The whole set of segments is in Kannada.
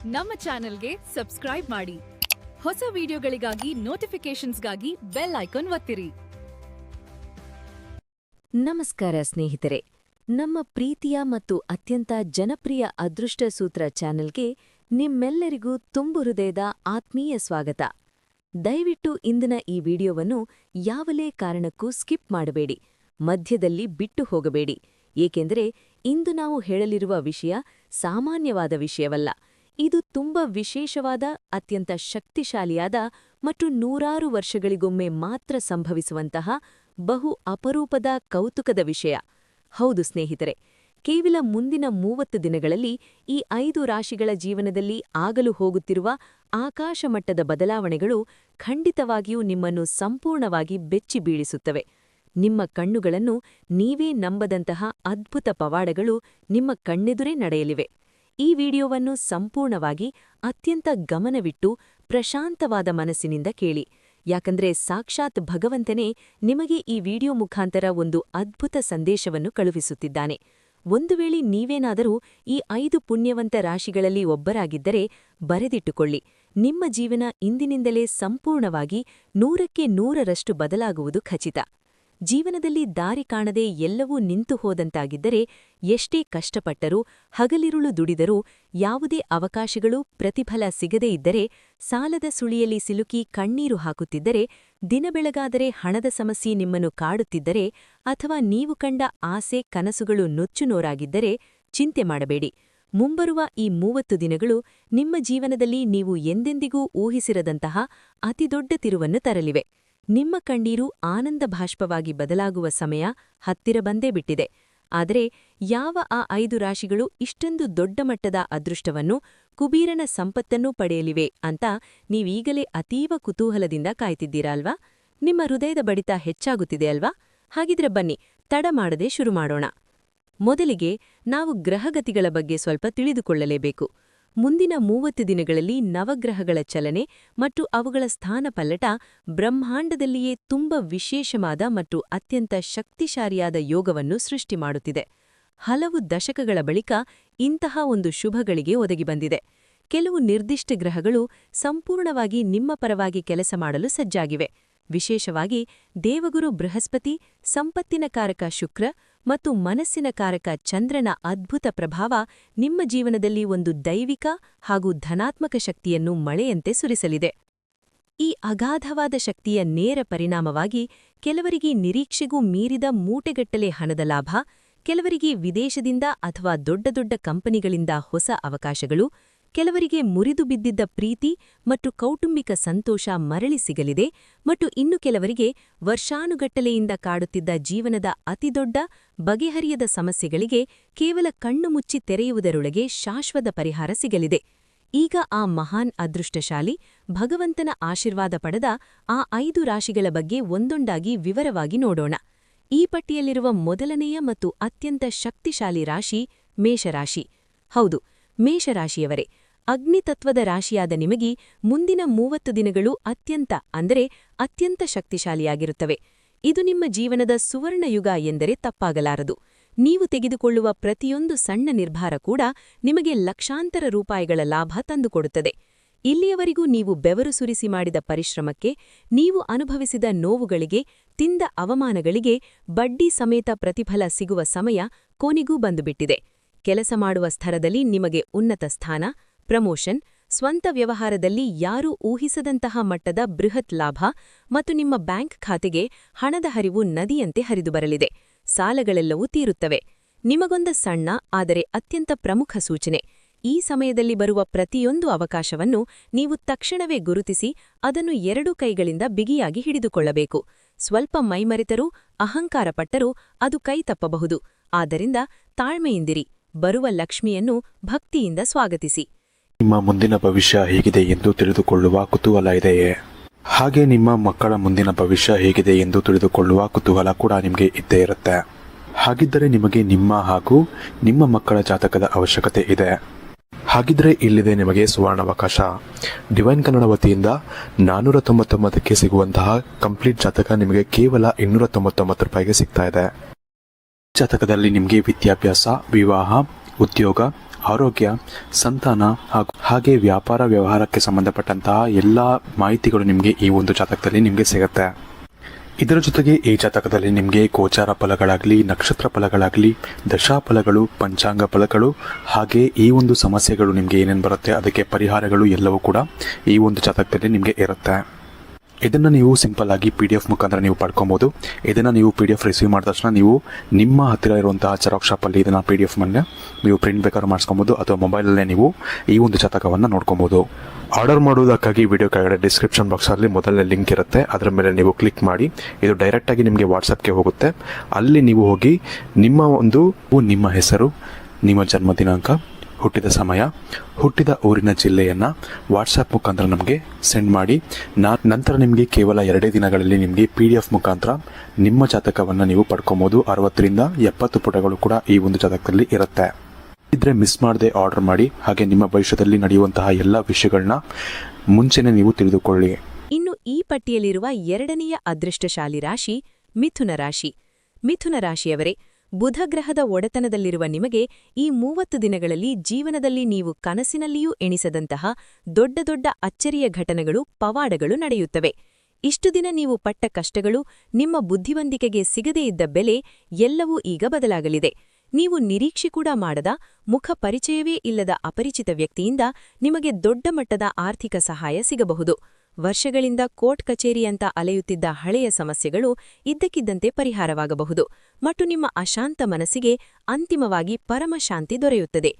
ನಮ್ಮ ಚಾನೆಲ್ಗೆ ಸಬ್ಸ್ಕ್ರೈಬ್ ಮಾಡಿ. ಹೊಸ ವಿಡಿಯೋಗಳಿಗಾಗಿ ನೋಟಿಫಿಕೇಶನ್ಸ್ಗಾಗಿ ಬೆಲ್ ಐಕಾನ್ ಒತ್ತಿರಿ. ನಮಸ್ಕಾರ ಸ್ನೇಹಿತರೆ, ನಮ್ಮ ಪ್ರೀತಿಯ ಮತ್ತು ಅತ್ಯಂತ ಜನಪ್ರಿಯ ಅದೃಷ್ಟ ಸೂತ್ರ ಚಾನೆಲ್ಗೆ ನಿಮ್ಮೆಲ್ಲರಿಗೂ ತುಂಬು ಹೃದಯದ ಆತ್ಮೀಯ ಸ್ವಾಗತ. ದಯವಿಟ್ಟು ಇಂದಿನ ಈ ವಿಡಿಯೋವನ್ನು ಯಾವಲೇ ಕಾರಣಕ್ಕೂ ಸ್ಕಿಪ್ ಮಾಡಬೇಡಿ, ಮಧ್ಯದಲ್ಲಿ ಬಿಟ್ಟು ಹೋಗಬೇಡಿ. ಏಕೆಂದರೆ ಇಂದು ನಾವು ಹೇಳಲಿರುವ ವಿಷಯ ಸಾಮಾನ್ಯವಾದ ವಿಷಯವಲ್ಲ. ಇದು ತುಂಬಾ ವಿಶೇಷವಾದ, ಅತ್ಯಂತ ಶಕ್ತಿಶಾಲಿಯಾದ ಮತ್ತು ನೂರಾರು ವರ್ಷಗಳಿಗೊಮ್ಮೆ ಮಾತ್ರ ಸಂಭವಿಸುವಂತಹ ಬಹು ಅಪರೂಪದ ಕೌತುಕದ ವಿಷಯ. ಹೌದು ಸ್ನೇಹಿತರೆ, ಕೇವಲ ಮುಂದಿನ 30 ದಿನಗಳಲ್ಲಿ ಈ 5 ರಾಶಿಗಳ ಜೀವನದಲ್ಲಿ ಆಗಲು ಹೋಗುತ್ತಿರುವ ಆಕಾಶಮಟ್ಟದ ಬದಲಾವಣೆಗಳು ಖಂಡಿತವಾಗಿಯೂ ನಿಮ್ಮನ್ನು ಸಂಪೂರ್ಣವಾಗಿ ಬೆಚ್ಚಿ ಬೀಳಿಸುತ್ತವೆ. ನಿಮ್ಮ ಕಣ್ಣುಗಳನ್ನು ನೀವೇ ನಂಬದಂತಹ ಅದ್ಭುತ ಪವಾಡಗಳು ನಿಮ್ಮ ಕಣ್ಣೆದುರೇ ನಡೆಯಲಿವೆ. ಈ ವಿಡಿಯೋವನ್ನು ಸಂಪೂರ್ಣವಾಗಿ ಅತ್ಯಂತ ಗಮನವಿಟ್ಟು ಪ್ರಶಾಂತವಾದ ಮನಸ್ಸಿನಿಂದ ಕೇಳಿ, ಯಾಕಂದ್ರೆ ಸಾಕ್ಷಾತ್ ಭಗವಂತನೇ ನಿಮಗೆ ಈ ವಿಡಿಯೋ ಮುಖಾಂತರ ಒಂದು ಅದ್ಭುತ ಸಂದೇಶವನ್ನು ಕಳುಹಿಸುತ್ತಿದ್ದಾನೆ. ಒಂದು ವೇಳೆ ನೀವೇನಾದರೂ ಈ 5 ಪುಣ್ಯವಂತ ರಾಶಿಗಳಲ್ಲಿ ಒಬ್ಬರಾಗಿದ್ದರೆ ಬರೆದಿಟ್ಟುಕೊಳ್ಳಿ, ನಿಮ್ಮ ಜೀವನ ಇಂದಿನಿಂದಲೇ ಸಂಪೂರ್ಣವಾಗಿ 100ಕ್ಕೆ 100ರಷ್ಟು ಬದಲಾಗುವುದು ಖಚಿತ. ಜೀವನದಲ್ಲಿ ದಾರಿ ಕಾಣದೆ ಎಲ್ಲವೂ ನಿಂತು ಹೋದಂತಾಗಿದ್ದರೆ, ಎಷ್ಟೇ ಕಷ್ಟಪಟ್ಟರೂ, ಹಗಲಿರುಳು ದುಡಿದರೂ, ಯಾವುದೇ ಅವಕಾಶಗಳು ಪ್ರತಿಫಲ ಸಿಗದೇ ಇದ್ದರೆ, ಸಾಲದ ಸುಳಿಯಲ್ಲಿ ಸಿಲುಕಿ ಕಣ್ಣೀರು ಹಾಕುತ್ತಿದ್ದರೆ, ದಿನಬೆಳಗಾದರೆ ಹಣದ ಸಮಸ್ಯೆ ನಿಮ್ಮನ್ನು ಕಾಡುತ್ತಿದ್ದರೆ, ಅಥವಾ ನೀವು ಕಂಡ ಆಸೆ ಕನಸುಗಳು ನುಚ್ಚುನೋರಾಗಿದ್ದರೆ ಚಿಂತೆ ಮಾಡಬೇಡಿ. ಮುಂಬರುವ ಈ 30 ದಿನಗಳು ನಿಮ್ಮ ಜೀವನದಲ್ಲಿ ನೀವು ಎಂದೆಂದಿಗೂ ಊಹಿಸಿರದಂತಹ ಅತಿದೊಡ್ಡ ತಿರುವನ್ನು ತರಲಿವೆ. ನಿಮ್ಮ ಕಣ್ಣೀರು ಆನಂದ ಭಾಷ್ಪವಾಗಿ ಬದಲಾಗುವ ಸಮಯ ಹತ್ತಿರ ಬಂದೇ ಬಿಟ್ಟಿದೆ. ಆದರೆ ಯಾವ ಆ 5 ರಾಶಿಗಳು ಇಷ್ಟೊಂದು ದೊಡ್ಡ ಮಟ್ಟದ ಅದೃಷ್ಟವನ್ನು, ಕುಬೀರನ ಸಂಪತ್ತನ್ನೂ ಪಡೆಯಲಿವೆ ಅಂತ ನೀವೀಗಲೇ ಅತೀವ ಕುತೂಹಲದಿಂದ ಕಾಯ್ತಿದ್ದೀರಾ ಅಲ್ವಾ? ನಿಮ್ಮ ಹೃದಯದ ಬಡಿತ ಹೆಚ್ಚಾಗುತ್ತಿದೆ ಅಲ್ವಾ? ಹಾಗಿದ್ರೆ ಬನ್ನಿ, ತಡ ಮಾಡದೆ ಶುರು ಮಾಡೋಣ. ಮೊದಲಿಗೆ ನಾವು ಗ್ರಹಗತಿಗಳ ಬಗ್ಗೆ ಸ್ವಲ್ಪ ತಿಳಿದುಕೊಳ್ಳಲೇಬೇಕು. ಮುಂದಿನ 30 ದಿನಗಳಲ್ಲಿ ನವಗ್ರಹಗಳ ಚಲನೆ ಮತ್ತು ಅವುಗಳ ಸ್ಥಾನಪಲ್ಲಟ ಬ್ರಹ್ಮಾಂಡದಲ್ಲಿಯೇ ತುಂಬ ವಿಶೇಷವಾದ ಮತ್ತು ಅತ್ಯಂತ ಶಕ್ತಿಶಾಲಿಯಾದ ಯೋಗವನ್ನು ಸೃಷ್ಟಿ ಮಾಡುತ್ತಿದೆ. ಹಲವು ದಶಕಗಳ ಬಳಿಕ ಇಂತಹ ಒಂದು ಶುಭಗಳಿಗೆ ಒದಗಿ ಬಂದಿದೆ. ಕೆಲವು ನಿರ್ದಿಷ್ಟ ಗ್ರಹಗಳು ಸಂಪೂರ್ಣವಾಗಿ ನಿಮ್ಮ ಪರವಾಗಿ ಕೆಲಸ ಮಾಡಲು ಸಜ್ಜಾಗಿವೆ. ವಿಶೇಷವಾಗಿ ದೇವಗುರು ಬೃಹಸ್ಪತಿ, ಸಂಪತ್ತಿನ ಕಾರಕ ಶುಕ್ರ ಮತ್ತು ಮನಸ್ಸಿನ ಕಾರಕ ಚಂದ್ರನ ಅದ್ಭುತ ಪ್ರಭಾವ ನಿಮ್ಮ ಜೀವನದಲ್ಲಿ ಒಂದು ದೈವಿಕ ಹಾಗೂ ಧನಾತ್ಮಕ ಶಕ್ತಿಯನ್ನು ಮಳೆಯಂತೆ ಸುರಿಸಲಿದೆ. ಈ ಅಗಾಧವಾದ ಶಕ್ತಿಯ ನೇರ ಪರಿಣಾಮವಾಗಿ ಕೆಲವರಿಗೆ ನಿರೀಕ್ಷೆಗೂ ಮೀರಿದ ಮೂಟೆಗಟ್ಟಲೆ ಹಣದ ಲಾಭ, ಕೆಲವರಿಗೆ ವಿದೇಶದಿಂದ ಅಥವಾ ದೊಡ್ಡ ದೊಡ್ಡ ಕಂಪನಿಗಳಿಂದ ಹೊಸ ಅವಕಾಶಗಳು, ಕೆಲವರಿಗೆ ಮುರಿದು ಬಿದ್ದಿದ್ದ ಪ್ರೀತಿ ಮತ್ತು ಕೌಟುಂಬಿಕ ಸಂತೋಷ ಮರಳಿ ಸಿಗಲಿದೆ, ಮತ್ತು ಇನ್ನು ಕೆಲವರಿಗೆ ವರ್ಷಾನುಗಟ್ಟಲೆಯಿಂದ ಕಾಡುತ್ತಿದ್ದ ಜೀವನದ ಅತಿದೊಡ್ಡ ಬಗೆಹರಿಯದ ಸಮಸ್ಯೆಗಳಿಗೆ ಕೇವಲ ಕಣ್ಣು ಮುಚ್ಚಿ ತೆರೆಯುವುದರೊಳಗೆ ಶಾಶ್ವತ ಪರಿಹಾರ ಸಿಗಲಿದೆ. ಈಗ ಆ ಮಹಾನ್ ಅದೃಷ್ಟಶಾಲಿ, ಭಗವಂತನ ಆಶೀರ್ವಾದ ಪಡೆದ ಆ 5 ರಾಶಿಗಳ ಬಗ್ಗೆ ಒಂದೊಂದಾಗಿ ವಿವರವಾಗಿ ನೋಡೋಣ. ಈ ಪಟ್ಟಿಯಲ್ಲಿರುವ ಮೊದಲನೆಯ ಮತ್ತು ಅತ್ಯಂತ ಶಕ್ತಿಶಾಲಿ ರಾಶಿ ಮೇಷರಾಶಿ. ಹೌದು, ಮೇಷರಾಶಿಯವರೇ, ಅಗ್ನಿತತ್ವದ ರಾಶಿಯಾದ ನಿಮಗೆ ಮುಂದಿನ 30 ದಿನಗಳು ಅತ್ಯಂತ ಶಕ್ತಿಶಾಲಿಯಾಗಿರುತ್ತವೆ. ಇದು ನಿಮ್ಮ ಜೀವನದ ಸುವರ್ಣಯುಗ ಎಂದರೆ ತಪ್ಪಾಗಲಾರದು. ನೀವು ತೆಗೆದುಕೊಳ್ಳುವ ಪ್ರತಿಯೊಂದು ಸಣ್ಣ ನಿರ್ಧಾರ ಕೂಡ ನಿಮಗೆ ಲಕ್ಷಾಂತರ ರೂಪಾಯಿಗಳ ಲಾಭ ತಂದುಕೊಡುತ್ತದೆ. ಇಲ್ಲಿಯವರೆಗೂ ನೀವು ಬೆವರು ಸುರಿಸಿ ಮಾಡಿದ ಪರಿಶ್ರಮಕ್ಕೆ, ನೀವು ಅನುಭವಿಸಿದ ನೋವುಗಳಿಗೆ, ತಿಂದ ಅವಮಾನಗಳಿಗೆ ಬಡ್ಡಿ ಸಮೇತ ಪ್ರತಿಫಲ ಸಿಗುವ ಸಮಯ ಕೊನೆಗೂ ಬಂದುಬಿಟ್ಟಿದೆ. ಕೆಲಸ ಮಾಡುವ ಸ್ಥಳದಲ್ಲಿ ನಿಮಗೆ ಉನ್ನತ ಸ್ಥಾನ, ಪ್ರಮೋಷನ್, ಸ್ವಂತ ವ್ಯವಹಾರದಲ್ಲಿ ಯಾರೂ ಊಹಿಸದಂತಹ ಮಟ್ಟದ ಬೃಹತ್ ಲಾಭ ಮತ್ತು ನಿಮ್ಮ ಬ್ಯಾಂಕ್ ಖಾತೆಗೆ ಹಣದ ಹರಿವು ನದಿಯಂತೆ ಹರಿದು ಬರಲಿದೆ. ಸಾಲಗಳೆಲ್ಲವೂ ತೀರುತ್ತವೆ. ನಿಮಗೊಂದು ಸಣ್ಣ ಆದರೆ ಅತ್ಯಂತ ಪ್ರಮುಖ ಸೂಚನೆ: ಈ ಸಮಯದಲ್ಲಿ ಬರುವ ಪ್ರತಿಯೊಂದು ಅವಕಾಶವನ್ನು ನೀವು ತಕ್ಷಣವೇ ಗುರುತಿಸಿ ಅದನ್ನು 2 ಕೈಗಳಿಂದ ಬಿಗಿಯಾಗಿ ಹಿಡಿದುಕೊಳ್ಳಬೇಕು. ಸ್ವಲ್ಪ ಮೈಮರೆತರೂ, ಅಹಂಕಾರಪಟ್ಟರೂ ಅದು ಕೈ ತಪ್ಪಬಹುದು. ಆದ್ದರಿಂದ ತಾಳ್ಮೆಯಿಂದಿರಿ. ಬರುವ ಲಕ್ಷ್ಮಿಯನ್ನು ಭಕ್ತಿಯಿಂದ ಸ್ವಾಗತಿಸಿ. ನಿಮ್ಮ ಮುಂದಿನ ಭವಿಷ್ಯ ಹೇಗಿದೆ ಎಂದು ತಿಳಿದುಕೊಳ್ಳುವ ಕುತೂಹಲ ಇದೆಯೇ? ಹಾಗೆ ನಿಮ್ಮ ಮಕ್ಕಳ ಮುಂದಿನ ಭವಿಷ್ಯ ಹೇಗಿದೆ ಎಂದು ತಿಳಿದುಕೊಳ್ಳುವ ಕುತೂಹಲ ಕೂಡ ನಿಮಗೆ ಇದ್ದೇ ಇರುತ್ತೆ. ಹಾಗಿದ್ದರೆ ನಿಮಗೆ ನಿಮ್ಮ ಹಾಗೂ ನಿಮ್ಮ ಮಕ್ಕಳ ಜಾತಕದ ಅವಶ್ಯಕತೆ ಇದೆ. ಹಾಗಿದ್ರೆ ಇಲ್ಲಿದೆ ನಿಮಗೆ ಸುವರ್ಣಾವಕಾಶ. ಡಿವೈನ್ ಕನ್ನಡ ವತಿಯಿಂದ 499ಕ್ಕೆ ಸಿಗುವಂತಹ ಕಂಪ್ಲೀಟ್ ಜಾತಕ ನಿಮಗೆ ಕೇವಲ 299 ರೂಪಾಯಿಗೆ ಸಿಗ್ತಾ ಇದೆ. ಜಾತಕದಲ್ಲಿ ನಿಮಗೆ ವಿದ್ಯಾಭ್ಯಾಸ, ವಿವಾಹ, ಉದ್ಯೋಗ, ಆರೋಗ್ಯ, ಸಂತಾನ ಹಾಗೆ ವ್ಯಾಪಾರ ವ್ಯವಹಾರಕ್ಕೆ ಸಂಬಂಧಪಟ್ಟಂತಹ ಎಲ್ಲ ಮಾಹಿತಿಗಳು ನಿಮಗೆ ಈ ಒಂದು ಜಾತಕದಲ್ಲಿ ನಿಮಗೆ ಸಿಗುತ್ತೆ. ಇದರ ಜೊತೆಗೆ ಈ ಜಾತಕದಲ್ಲಿ ನಿಮಗೆ ಗೋಚಾರ ಫಲಗಳಾಗಲಿ, ನಕ್ಷತ್ರ ಫಲಗಳಾಗಲಿ, ದಶಾಫಲಗಳು, ಪಂಚಾಂಗ ಫಲಗಳು, ಹಾಗೆ ಈ ಒಂದು ಸಮಸ್ಯೆಗಳು ನಿಮಗೆ ಏನೇನು ಬರುತ್ತೆ ಅದಕ್ಕೆ ಪರಿಹಾರಗಳು ಎಲ್ಲವೂ ಕೂಡ ಈ ಒಂದು ಜಾತಕದಲ್ಲಿ ನಿಮಗೆ ಇರುತ್ತೆ. ಇದನ್ನು ನೀವು ಸಿಂಪಲ್ ಆಗಿ PDF ಮುಖಾಂತರ ನೀವು ಪಡ್ಕೊಬೋದು. ಇದನ್ನು ನೀವು PDF ರಿಸೀವ್ ಮಾಡಿದ ತಕ್ಷಣ ನೀವು ನಿಮ್ಮ ಹತ್ತಿರ ಇರುವಂತಹ ಜೆರಾಕ್ಸ್ ಶಾಪಲ್ಲಿ ಇದನ್ನು PDF ಮೇಲೆ ನೀವು ಪ್ರಿಂಟ್ ಬೇಕಾದ್ರೂ ಮಾಡಿಸ್ಕೊಬೋದು, ಅಥವಾ ಮೊಬೈಲಲ್ಲೇ ನೀವು ಈ ಒಂದು ಜಾತಕವನ್ನು ನೋಡ್ಕೊಬೋದು. ಆರ್ಡರ್ ಮಾಡುವುದಕ್ಕಾಗಿ ವಿಡಿಯೋ ಕೆಳಗಡೆ ಡಿಸ್ಕ್ರಿಪ್ಷನ್ ಬಾಕ್ಸಲ್ಲಿ ಮೊದಲನೇ ಲಿಂಕ್ ಇರುತ್ತೆ, ಅದರ ಮೇಲೆ ನೀವು ಕ್ಲಿಕ್ ಮಾಡಿ ಇದು ಡೈರೆಕ್ಟಾಗಿ ನಿಮಗೆ ವಾಟ್ಸಪ್ಗೆ ಹೋಗುತ್ತೆ. ಅಲ್ಲಿ ನೀವು ಹೋಗಿ ನಿಮ್ಮ ಹೆಸರು, ನಿಮ್ಮ ಜನ್ಮ ದಿನಾಂಕ, ಹುಟ್ಟಿದ ಸಮಯ, ಹುಟ್ಟಿದ ಊರಿನ ಜಿಲ್ಲೆಯನ್ನು ವಾಟ್ಸಪ್ ಮುಖಾಂತರ ನಮಗೆ ಸೆಂಡ್ ಮಾಡಿ. ನಂತರ ನಿಮಗೆ ಕೇವಲ 2 ದಿನಗಳಲ್ಲಿ ನಿಮಗೆ PDF ಮುಖಾಂತರ ನಿಮ್ಮ ಜಾತಕವನ್ನು ನೀವು ಪಡ್ಕೊಬೋದು. 60ರಿಂದ 70 ಪುಟಗಳು ಕೂಡ ಈ ಒಂದು ಜಾತಕದಲ್ಲಿ ಇರುತ್ತೆ. ಇದ್ರೆ ಮಿಸ್ ಮಾಡದೆ ಆರ್ಡರ್ ಮಾಡಿ. ಹಾಗೆ ನಿಮ್ಮ ಭವಿಷ್ಯದಲ್ಲಿ ನಡೆಯುವಂತಹ ಎಲ್ಲ ವಿಷಯಗಳನ್ನ ಮುಂಚೆನೇ ನೀವು ತಿಳಿದುಕೊಳ್ಳಿ. ಇನ್ನು ಈ ಪಟ್ಟಿಯಲ್ಲಿರುವ 2ನೆಯ ಅದೃಷ್ಟಶಾಲಿ ರಾಶಿ ಮಿಥುನ ರಾಶಿ. ಮಿಥುನ ರಾಶಿಯವರೇ, ಬುಧಗ್ರಹದ ಒಡೆತನದಲ್ಲಿರುವ ನಿಮಗೆ ಈ 30 ದಿನಗಳಲ್ಲಿ ಜೀವನದಲ್ಲಿ ನೀವು ಕನಸಿನಲ್ಲಿಯೂ ಎಣಿಸದಂತಹ ದೊಡ್ಡ ದೊಡ್ಡ ಅಚ್ಚರಿಯ ಘಟನೆಗಳು, ಪವಾಡಗಳು ನಡೆಯುತ್ತವೆ. ಇಷ್ಟು ದಿನ ನೀವು ಪಟ್ಟ ಕಷ್ಟಗಳು, ನಿಮ್ಮ ಬುದ್ಧಿವಂತಿಕೆಗೆ ಸಿಗದೇ ಇದ್ದ ಬೆಲೆ ಎಲ್ಲವೂ ಈಗ ಬದಲಾಗಲಿದೆ. ನೀವು ನಿರೀಕ್ಷೆ ಕೂಡ ಮಾಡದ, ಮುಖ ಪರಿಚಯವೇ ಇಲ್ಲದ ಅಪರಿಚಿತ ವ್ಯಕ್ತಿಯಿಂದ ನಿಮಗೆ ದೊಡ್ಡ ಮಟ್ಟದ ಆರ್ಥಿಕ ಸಹಾಯ ಸಿಗಬಹುದು. ವರ್ಷಗಳಿಂದ ಕೋರ್ಟ್ ಕಚೇರಿಯಂತ ಅಲೆಯುತ್ತಿದ್ದ ಹಳೆಯ ಸಮಸ್ಯೆಗಳು ಇದ್ದಕ್ಕಿದ್ದಂತೆ ಪರಿಹಾರವಾಗಬಹುದು ಮತ್ತು ನಿಮ್ಮ ಅಶಾಂತ ಮನಸ್ಸಿಗೆ ಅಂತಿಮವಾಗಿ ಪರಮಶಾಂತಿ ದೊರೆಯುತ್ತದೆ.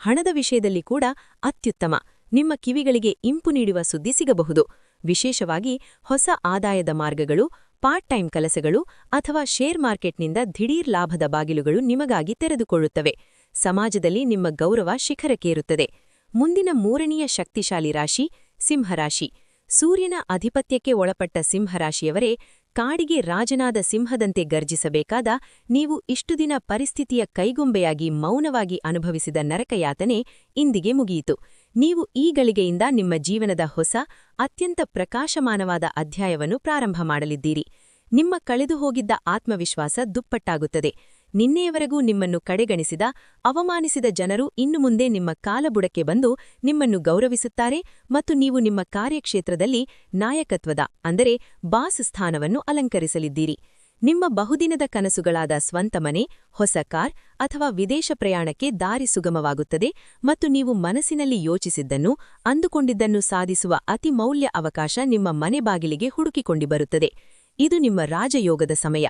ಹಣದ ವಿಷಯದಲ್ಲಿ ಕೂಡ ಅತ್ಯುತ್ತಮ, ನಿಮ್ಮ ಕಿವಿಗಳಿಗೆ ಇಂಪು ನೀಡುವ ಸುದ್ದಿ ಸಿಗಬಹುದು. ವಿಶೇಷವಾಗಿ ಹೊಸ ಆದಾಯದ ಮಾರ್ಗಗಳು, ಪಾರ್ಟ್ ಟೈಮ್ ಕೆಲಸಗಳು ಅಥವಾ ಶೇರ್ ಮಾರ್ಕೆಟ್ನಿಂದ ದಿಢೀರ್ ಲಾಭದ ಬಾಗಿಲುಗಳು ನಿಮಗಾಗಿ ತೆರೆದುಕೊಳ್ಳುತ್ತವೆ. ಸಮಾಜದಲ್ಲಿ ನಿಮ್ಮ ಗೌರವ ಶಿಖರಕ್ಕೇರುತ್ತದೆ. ಮುಂದಿನ 3ನೆಯ ಶಕ್ತಿಶಾಲಿ ರಾಶಿ ಸಿಂಹರಾಶಿ. ಸೂರ್ಯನ ಆಧಿಪತ್ಯಕ್ಕೆ ಒಳಪಟ್ಟ ಸಿಂಹರಾಶಿಯವರೇ, ಕಾಡಿಗೆ ರಾಜನಾದ ಸಿಂಹದಂತೆ ಗರ್ಜಿಸಬೇಕಾದ ನೀವು ಇಷ್ಟು ದಿನ ಪರಿಸ್ಥಿತಿಯ ಕೈಗೊಂಬೆಯಾಗಿ ಮೌನವಾಗಿ ಅನುಭವಿಸಿದ ನರಕಯಾತನೆ ಇಂದಿಗೆ ಮುಗಿಯಿತು. ನೀವು ಈ ಗಳಿಗೆಯಿಂದ ನಿಮ್ಮ ಜೀವನದ ಹೊಸ, ಅತ್ಯಂತ ಪ್ರಕಾಶಮಾನವಾದ ಅಧ್ಯಾಯವನ್ನು ಪ್ರಾರಂಭ ಮಾಡಲಿದ್ದೀರಿ. ನಿಮ್ಮ ಕಳೆದುಹೋಗಿದ್ದ ಆತ್ಮವಿಶ್ವಾಸ ದುಪ್ಪಟ್ಟಾಗುತ್ತದೆ. ನಿನ್ನೆಯವರೆಗೂ ನಿಮ್ಮನ್ನು ಕಡೆಗಣಿಸಿದ, ಅವಮಾನಿಸಿದ ಜನರು ಇನ್ನು ಮುಂದೆ ನಿಮ್ಮ ಕಾಲಬುಡಕ್ಕೆ ಬಂದು ನಿಮ್ಮನ್ನು ಗೌರವಿಸುತ್ತಾರೆ ಮತ್ತು ನೀವು ನಿಮ್ಮ ಕಾರ್ಯಕ್ಷೇತ್ರದಲ್ಲಿ ನಾಯಕತ್ವದ ಅಂದರೆ ಬಾಸ್ ಸ್ಥಾನವನ್ನು ಅಲಂಕರಿಸಲಿದ್ದೀರಿ. ನಿಮ್ಮ ಬಹುದಿನದ ಕನಸುಗಳಾದ ಸ್ವಂತ ಮನೆ, ಹೊಸ ಕಾರ್ ಅಥವಾ ವಿದೇಶ ಪ್ರಯಾಣಕ್ಕೆ ದಾರಿ ಸುಗಮವಾಗುತ್ತದೆ ಮತ್ತು ನೀವು ಮನಸ್ಸಿನಲ್ಲಿ ಯೋಚಿಸಿದ್ದನ್ನು, ಅಂದುಕೊಂಡಿದ್ದನ್ನು ಸಾಧಿಸುವ ಅತಿ ಮೌಲ್ಯ ಅವಕಾಶ ನಿಮ್ಮ ಮನೆ ಬಾಗಿಲಿಗೆ ಹುಡುಕಿಕೊಂಡು ಬರುತ್ತದೆ. ಇದು ನಿಮ್ಮ ರಾಜಯೋಗದ ಸಮಯ.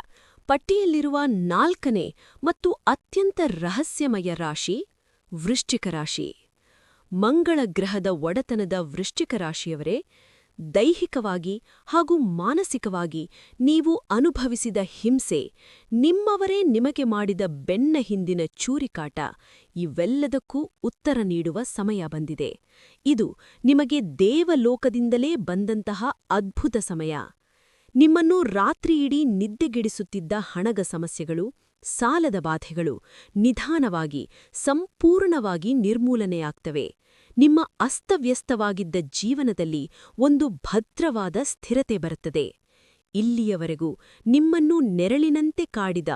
ಪಟ್ಟಿಯಲ್ಲಿರುವ 4ನೇ ಮತ್ತು ಅತ್ಯಂತ ರಹಸ್ಯಮಯ ರಾಶಿ ವೃಶ್ಚಿಕ ರಾಶಿ. ಮಂಗಳ ಗ್ರಹದ ಒಡೆತನದ ವೃಶ್ಚಿಕ ರಾಶಿಯವರೇ, ದೈಹಿಕವಾಗಿ ಹಾಗೂ ಮಾನಸಿಕವಾಗಿ ನೀವು ಅನುಭವಿಸಿದ ಹಿಂಸೆ, ನಿಮ್ಮವರೇ ನಿಮಗೆ ಮಾಡಿದ ಬೆನ್ನ ಹಿಂದಿನ ಚೂರಿಕಾಟ, ಇವೆಲ್ಲದಕ್ಕೂ ಉತ್ತರ ನೀಡುವ ಸಮಯ ಬಂದಿದೆ. ಇದು ನಿಮಗೆ ದೇವಲೋಕದಿಂದಲೇ ಬಂದಂತಹ ಅದ್ಭುತ ಸಮಯ. ನಿಮ್ಮನ್ನು ರಾತ್ರಿಯಿಡೀ ನಿದ್ದೆಗೆಡಿಸುತ್ತಿದ್ದ ಹಣದ ಸಮಸ್ಯೆಗಳು, ಸಾಲದ ಬಾಧೆಗಳು ನಿಧಾನವಾಗಿ, ಸಂಪೂರ್ಣವಾಗಿ ನಿರ್ಮೂಲನೆಯಾಗ್ತವೆ. ನಿಮ್ಮ ಅಸ್ತವ್ಯಸ್ತವಾಗಿದ್ದ ಜೀವನದಲ್ಲಿ ಒಂದು ಭದ್ರವಾದ ಸ್ಥಿರತೆ ಬರುತ್ತದೆ. ಇಲ್ಲಿಯವರೆಗೂ ನಿಮ್ಮನ್ನು ನೆರಳಿನಂತೆ ಕಾಡಿದ,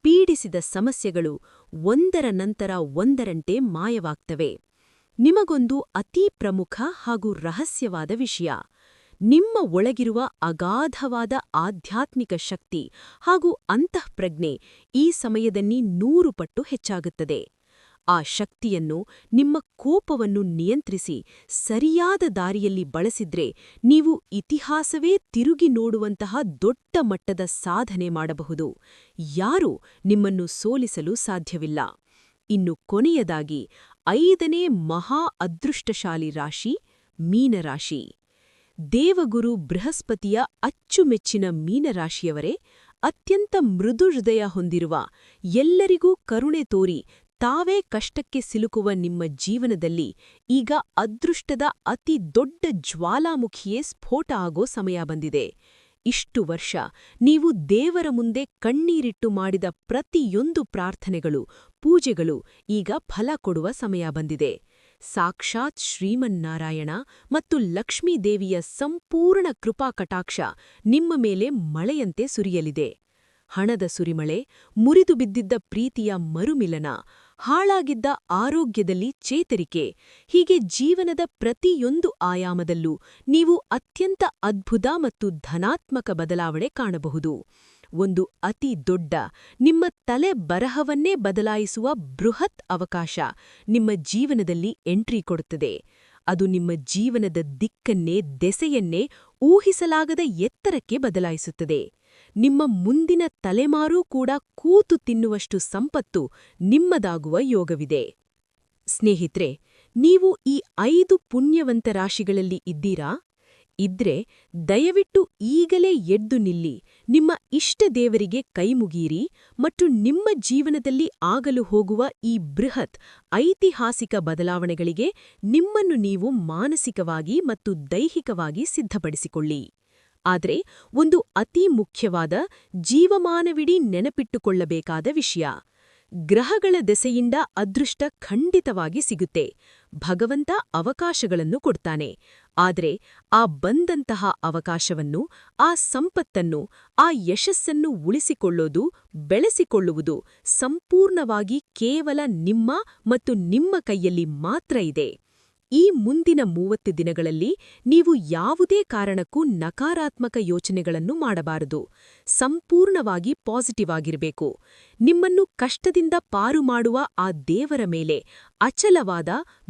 ಪೀಡಿಸಿದ ಸಮಸ್ಯೆಗಳು ಒಂದರ ನಂತರ ಒಂದರಂತೆ ಮಾಯವಾಗ್ತವೆ. ನಿಮಗೊಂದು ಅತೀ ಪ್ರಮುಖ ಹಾಗೂ ರಹಸ್ಯವಾದ ವಿಷಯ, ನಿಮ್ಮ ಒಳಗಿರುವ ಅಗಾಧವಾದ ಆಧ್ಯಾತ್ಮಿಕ ಶಕ್ತಿ ಹಾಗೂ ಅಂತಃಪ್ರಜ್ಞೆ ಈ ಸಮಯದಲ್ಲಿ 100 ಪಟ್ಟು ಹೆಚ್ಚಾಗುತ್ತದೆ. ಆ ಶಕ್ತಿಯನ್ನು, ನಿಮ್ಮ ಕೋಪವನ್ನು ನಿಯಂತ್ರಿಸಿ ಸರಿಯಾದ ದಾರಿಯಲ್ಲಿ ಬಳಸಿದ್ರೆ ನೀವು ಇತಿಹಾಸವೇ ತಿರುಗಿ ನೋಡುವಂತಹ ದೊಡ್ಡ ಮಟ್ಟದ ಸಾಧನೆ ಮಾಡಬಹುದು. ಯಾರೂ ನಿಮ್ಮನ್ನು ಸೋಲಿಸಲು ಸಾಧ್ಯವಿಲ್ಲ. ಇನ್ನು ಕೊನೆಯದಾಗಿ 5ನೇ ಮಹಾ ಅದೃಷ್ಟಶಾಲಿ ರಾಶಿ ಮೀನರಾಶಿ. ದೇವಗುರು ಬೃಹಸ್ಪತಿಯ ಅಚ್ಚುಮೆಚ್ಚಿನ ಮೀನರಾಶಿಯವರೇ, ಅತ್ಯಂತ ಮೃದು ಹೃದಯ ಹೊಂದಿರುವ, ಎಲ್ಲರಿಗೂ ಕರುಣೆ ತೋರಿ ತಾವೇ ಕಷ್ಟಕ್ಕೆ ಸಿಲುಕುವ ನಿಮ್ಮ ಜೀವನದಲ್ಲಿ ಈಗ ಅದೃಷ್ಟದ ಅತಿ ದೊಡ್ಡ ಜ್ವಾಲಾಮುಖಿಯೇ ಸ್ಫೋಟ ಆಗೋ ಸಮಯ ಬಂದಿದೆ. ಇಷ್ಟು ವರ್ಷ ನೀವು ದೇವರ ಮುಂದೆ ಕಣ್ಣೀರಿಟ್ಟು ಮಾಡಿದ ಪ್ರತಿಯೊಂದು ಪ್ರಾರ್ಥನೆಗಳು, ಪೂಜೆಗಳು ಈಗ ಫಲ ಕೊಡುವ ಸಮಯ ಬಂದಿದೆ. ಸಾಕ್ಷಾತ್ ಶ್ರೀಮನ್ನಾರಾಯಣ ಮತ್ತು ಲಕ್ಷ್ಮೀದೇವಿಯ ಸಂಪೂರ್ಣ ಕೃಪಾಕಟಾಕ್ಷ ನಿಮ್ಮ ಮೇಲೆ ಮಳೆಯಂತೆ ಸುರಿಯಲಿದೆ. ಹಣದ ಸುರಿಮಳೆ, ಮುರಿದು ಬಿದ್ದಿದ್ದ ಪ್ರೀತಿಯ ಮರುಮಿಲನ ಹಾಳಾಗಿದ್ದ ಆರೋಗ್ಯದಲ್ಲಿ ಚೇತರಿಕೆ, ಹೀಗೆ ಜೀವನದ ಪ್ರತಿಯೊಂದು ಆಯಾಮದಲ್ಲೂ ನೀವು ಅತ್ಯಂತ ಅದ್ಭುತ ಮತ್ತು ಧನಾತ್ಮಕ ಬದಲಾವಣೆ ಕಾಣಬಹುದು. ಒಂದು ಅತಿ ದೊಡ್ಡ, ನಿಮ್ಮ ತಲೆ ಬರಹವನ್ನೇ ಬದಲಾಯಿಸುವ ಬೃಹತ್ ಅವಕಾಶ ನಿಮ್ಮ ಜೀವನದಲ್ಲಿ ಎಂಟ್ರಿ ಕೊಡುತ್ತದೆ. ಅದು ನಿಮ್ಮ ಜೀವನದ ದಿಕ್ಕನ್ನೇ, ದೆಸೆಯನ್ನೇ ಊಹಿಸಲಾಗದ ಎತ್ತರಕ್ಕೆ ಬದಲಾಯಿಸುತ್ತದೆ. ನಿಮ್ಮ ಮುಂದಿನ ತಲೆಮಾರೂ ಕೂಡ ಕೂತು ತಿನ್ನುವಷ್ಟು ಸಂಪತ್ತು ನಿಮ್ಮದಾಗುವ ಯೋಗವಿದೆ. ಸ್ನೇಹಿತರೆ, ನೀವು ಈ 5 ಪುಣ್ಯವಂತ ರಾಶಿಗಳಲ್ಲಿ ಇದ್ದೀರಾ? ಇದ್ರೆ ದಯವಿಟ್ಟು ಈಗಲೇ ಎದ್ದು ನಿಲ್ಲಿ, ನಿಮ್ಮ ಇಷ್ಟ ದೇವರಿಗೆ ಕೈಮುಗೀರಿ ಮತ್ತು ನಿಮ್ಮ ಜೀವನದಲ್ಲಿ ಆಗಲು ಹೋಗುವ ಈ ಬೃಹತ್ ಐತಿಹಾಸಿಕ ಬದಲಾವಣೆಗಳಿಗೆ ನಿಮ್ಮನ್ನು ನೀವು ಮಾನಸಿಕವಾಗಿ ಮತ್ತು ದೈಹಿಕವಾಗಿ ಸಿದ್ಧಪಡಿಸಿಕೊಳ್ಳಿ. ಆದರೆ ಒಂದು ಅತಿ ಮುಖ್ಯವಾದ, ಜೀವಮಾನವಿಡೀ ನೆನಪಿಟ್ಟುಕೊಳ್ಳಬೇಕಾದ ವಿಷಯ: ಗ್ರಹಗಳ ದೆಸೆಯಿಂದ ಅದೃಷ್ಟ ಖಂಡಿತವಾಗಿ ಸಿಗುತ್ತೆ. ಭಗವಂತ ಅವಕಾಶಗಳನ್ನು ಕೊಡ್ತಾನೆ. ಆದರೆ ಆ ಬಂದಂತಹ ಅವಕಾಶವನ್ನು, ಆ ಸಂಪತ್ತನ್ನು, ಆ ಯಶಸ್ಸನ್ನು ಉಳಿಸಿಕೊಳ್ಳೋದು, ಬೆಳೆಸಿಕೊಳ್ಳುವುದು ಸಂಪೂರ್ಣವಾಗಿ ಕೇವಲ ನಿಮ್ಮ ಮತ್ತು ನಿಮ್ಮ ಕೈಯಲ್ಲಿ ಮಾತ್ರ ಇದೆ. ಈ ಮುಂದಿನ 30 ದಿನಗಳಲ್ಲಿ ನೀವು ಯಾವುದೇ ಕಾರಣಕ್ಕೂ ನಕಾರಾತ್ಮಕ ಯೋಚನೆಗಳನ್ನು ಮಾಡಬಾರದು. ಸಂಪೂರ್ಣವಾಗಿ ಪಾಸಿಟಿವ್ ಆಗಿರಬೇಕು. ನಿಮ್ಮನ್ನು ಕಷ್ಟದಿಂದ ಪಾರು ಮಾಡುವ ಆ ದೇವರ ಮೇಲೆ ಅಚಲವಾದ,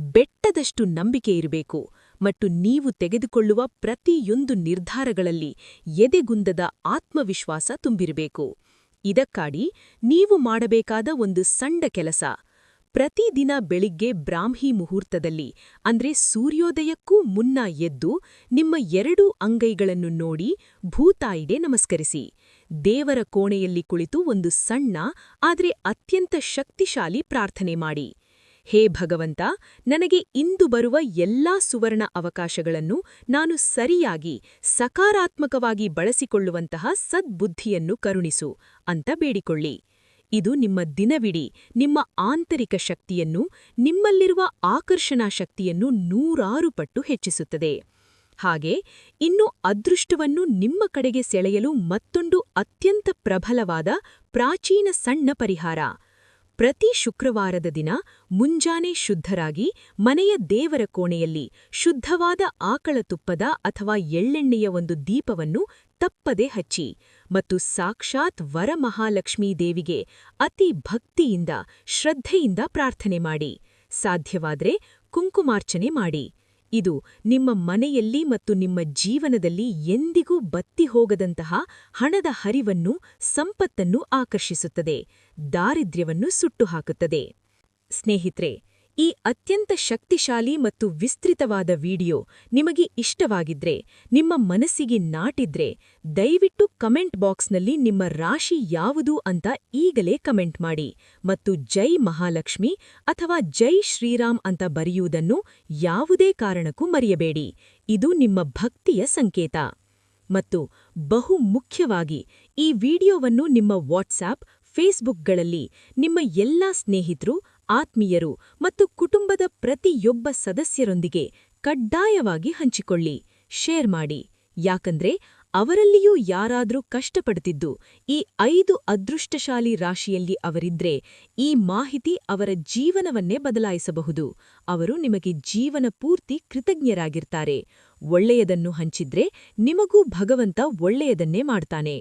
ಬೆಟ್ಟದಷ್ಟು ನಂಬಿಕೆ ಇರಬೇಕು ಮತ್ತು ನೀವು ತೆಗೆದುಕೊಳ್ಳುವ ಪ್ರತಿಯೊಂದು ನಿರ್ಧಾರಗಳಲ್ಲಿ ಎದೆಗುಂದದ ಆತ್ಮವಿಶ್ವಾಸ ತುಂಬಿರಬೇಕು. ಇದಕ್ಕಾಗಿ ನೀವು ಮಾಡಬೇಕಾದ ಒಂದು ಸಣ್ಣ ಕೆಲಸ: ಪ್ರತಿದಿನ ಬೆಳಿಗ್ಗೆ ಬ್ರಾಹ್ಮಿ ಮುಹೂರ್ತದಲ್ಲಿ, ಅಂದ್ರೆ ಸೂರ್ಯೋದಯಕ್ಕೂ ಮುನ್ನ ಎದ್ದು, ನಿಮ್ಮ 2 ಅಂಗೈಗಳನ್ನು ನೋಡಿ ಭೂತಾಯಿಗೆ ನಮಸ್ಕರಿಸಿ. ದೇವರ ಕೋಣೆಯಲ್ಲಿ ಕುಳಿತು ಒಂದು ಸಣ್ಣ ಆದರೆ ಅತ್ಯಂತ ಶಕ್ತಿಶಾಲಿ ಪ್ರಾರ್ಥನೆ ಮಾಡಿ: ಹೇ ಭಗವಂತ, ನನಗೆ ಇಂದು ಬರುವ ಎಲ್ಲಾ ಸುವರ್ಣ ಅವಕಾಶಗಳನ್ನು ನಾನು ಸರಿಯಾಗಿ, ಸಕಾರಾತ್ಮಕವಾಗಿ ಬಳಸಿಕೊಳ್ಳುವಂತಹ ಸದ್ಬುದ್ಧಿಯನ್ನು ಕರುಣಿಸು ಅಂತ ಬೇಡಿಕೊಳ್ಳಿ. ಇದು ನಿಮ್ಮ ದಿನವಿಡೀ ನಿಮ್ಮ ಆಂತರಿಕ ಶಕ್ತಿಯನ್ನು, ನಿಮ್ಮಲ್ಲಿರುವ ಆಕರ್ಷಣಾ ಶಕ್ತಿಯನ್ನು 100 ಪಟ್ಟು ಹೆಚ್ಚಿಸುತ್ತದೆ. ಹಾಗೆ ಇನ್ನು ಅದೃಷ್ಟವನ್ನು ನಿಮ್ಮ ಕಡೆಗೆ ಸೆಳೆಯಲು ಮತ್ತೊಂದು ಅತ್ಯಂತ ಪ್ರಬಲವಾದ, ಪ್ರಾಚೀನ ಸಣ್ಣ ಪರಿಹಾರ: ಪ್ರತಿ ಶುಕ್ರವಾರದ ದಿನ ಮುಂಜಾನೆ ಶುದ್ಧರಾಗಿ ಮನೆಯ ದೇವರ ಕೋಣೆಯಲ್ಲಿ ಶುದ್ಧವಾದ ಆಕಳ ತುಪ್ಪದ ಅಥವಾ ಎಳ್ಳೆಣ್ಣೆಯ ಒಂದು ದೀಪವನ್ನು ತಪ್ಪದೆ ಹಚ್ಚಿ ಮತ್ತು ಸಾಕ್ಷಾತ್ ವರಮಹಾಲಕ್ಷ್ಮೀ ದೇವಿಗೆ ಅತಿ ಭಕ್ತಿಯಿಂದ, ಶ್ರದ್ಧೆಯಿಂದ ಪ್ರಾರ್ಥನೆ ಮಾಡಿ. ಸಾಧ್ಯವಾದ್ರೆ ಕುಂಕುಮಾರ್ಚನೆ ಮಾಡಿ. ಇದು ನಿಮ್ಮ ಮನೆಯಲ್ಲಿ ಮತ್ತು ನಿಮ್ಮ ಜೀವನದಲ್ಲಿ ಎಂದಿಗೂ ಬತ್ತಿ ಹೋಗದಂತಹ ಹಣದ ಹರಿವನ್ನು, ಸಂಪತ್ತನ್ನು ಆಕರ್ಷಿಸುತ್ತದೆ, ದಾರಿದ್ರ್ಯವನ್ನು ಸುಟ್ಟುಹಾಕುತ್ತದೆ. ಸ್ನೇಹಿತರೆ, ಈ ಅತ್ಯಂತ ಶಕ್ತಿಶಾಲಿ ಮತ್ತು ವಿಸ್ತೃತವಾದ ವಿಡಿಯೋ ನಿಮಗೆ ಇಷ್ಟವಾಗಿದ್ರೆ, ನಿಮ್ಮ ಮನಸ್ಸಿಗೆ ನಾಟಿದ್ರೆ, ದಯವಿಟ್ಟು ಕಮೆಂಟ್ ಬಾಕ್ಸ್ನಲ್ಲಿ ನಿಮ್ಮ ರಾಶಿ ಯಾವುದು ಅಂತ ಈಗಲೇ ಕಮೆಂಟ್ ಮಾಡಿ ಮತ್ತು ಜೈ ಮಹಾಲಕ್ಷ್ಮಿ ಅಥವಾ ಜೈ ಶ್ರೀರಾಮ್ ಅಂತ ಬರೆಯುವುದನ್ನು ಯಾವುದೇ ಕಾರಣಕ್ಕೂ ಮರೆಯಬೇಡಿ. ಇದು ನಿಮ್ಮ ಭಕ್ತಿಯ ಸಂಕೇತ. ಮತ್ತು ಬಹು ಮುಖ್ಯವಾಗಿ, ಈ ವಿಡಿಯೋವನ್ನು ನಿಮ್ಮ ವಾಟ್ಸ್ಆಪ್, ಫೇಸ್ಬುಕ್ಗಳಲ್ಲಿ ನಿಮ್ಮ ಎಲ್ಲಾ ಸ್ನೇಹಿತರು, ಆತ್ಮೀಯರು ಮತ್ತು ಕುಟುಂಬದ ಪ್ರತಿಯೊಬ್ಬ ಸದಸ್ಯರೊಂದಿಗೆ ಕಡ್ಡಾಯವಾಗಿ ಹಂಚಿಕೊಳ್ಳಿ, ಶೇರ್ ಮಾಡಿ. ಯಾಕಂದ್ರೆ ಅವರಲ್ಲಿಯೂ ಯಾರಾದ್ರೂ ಕಷ್ಟಪಡುತ್ತಿದ್ದು ಈ 5 ಅದೃಷ್ಟಶಾಲಿ ರಾಶಿಯಲ್ಲಿ ಅವರಿದ್ರೆ, ಈ ಮಾಹಿತಿ ಅವರ ಜೀವನವನ್ನೇ ಬದಲಾಯಿಸಬಹುದು. ಅವರು ನಿಮಗೆ ಜೀವನ ಪೂರ್ತಿ ಕೃತಜ್ಞರಾಗಿರ್ತಾರೆ. ಒಳ್ಳೆಯದನ್ನು ಹಂಚಿದ್ರೆ ನಿಮಗೂ ಭಗವಂತ ಒಳ್ಳೆಯದನ್ನೇ ಮಾಡ್ತಾನೆ.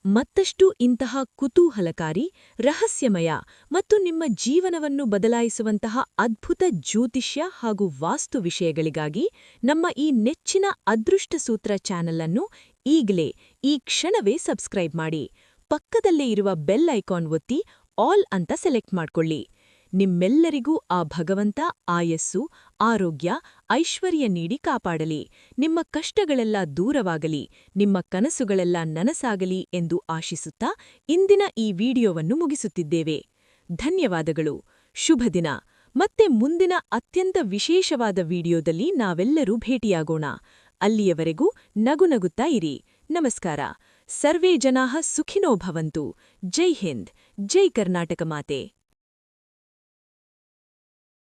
ಮತ್ತಷ್ಟು ಇಂತಹ ಕುತೂಹಲಕಾರಿ, ರಹಸ್ಯಮಯ ಮತ್ತು ನಿಮ್ಮ ಜೀವನವನ್ನು ಬದಲಾಯಿಸುವಂತಹ ಅದ್ಭುತ ಜ್ಯೋತಿಷ್ಯ ಹಾಗೂ ವಾಸ್ತು ವಿಷಯಗಳಿಗಾಗಿ ನಮ್ಮ ಈ ನೆಚ್ಚಿನ ಅದೃಷ್ಟ ಸೂತ್ರ ಚಾನೆಲ್ ಅನ್ನು ಈಗಲೇ, ಈ ಕ್ಷಣವೇ ಸಬ್ಸ್ಕ್ರೈಬ್ ಮಾಡಿ. ಪಕ್ಕದಲ್ಲೇ ಇರುವ ಬೆಲ್ ಐಕಾನ್ ಒತ್ತಿ ಆಲ್ ಅಂತ ಸೆಲೆಕ್ಟ್ ಮಾಡ್ಕೊಳ್ಳಿ. ನಿಮ್ಮೆಲ್ಲರಿಗೂ ಆ ಭಗವಂತ ಆಯಸ್ಸು, ಆರೋಗ್ಯ, ಐಶ್ವರ್ಯ ನೀಡಿ ಕಾಪಾಡಲಿ. ನಿಮ್ಮ ಕಷ್ಟಗಳೆಲ್ಲ ದೂರವಾಗಲಿ, ನಿಮ್ಮ ಕನಸುಗಳೆಲ್ಲ ನನಸಾಗಲಿ ಎಂದು ಆಶಿಸುತ್ತಾ ಇಂದಿನ ಈ ವಿಡಿಯೋವನ್ನು ಮುಗಿಸುತ್ತಿದ್ದೇವೆ. ಧನ್ಯವಾದಗಳು. ಶುಭ ದಿನ. ಮತ್ತೆ ಮುಂದಿನ ಅತ್ಯಂತ ವಿಶೇಷವಾದ ವಿಡಿಯೋದಲ್ಲಿ ನಾವೆಲ್ಲರೂ ಭೇಟಿಯಾಗೋಣ. ಅಲ್ಲಿಯವರೆಗೂ ನಗುನಗುತ್ತಾ ಇರಿ. ನಮಸ್ಕಾರ. ಸರ್ವೇ ಜನಾಃ ಸುಖಿನೋ ಭವಂತು. ಜೈ ಹಿಂದ್. ಜೈ ಕರ್ನಾಟಕ ಮಾತೆ.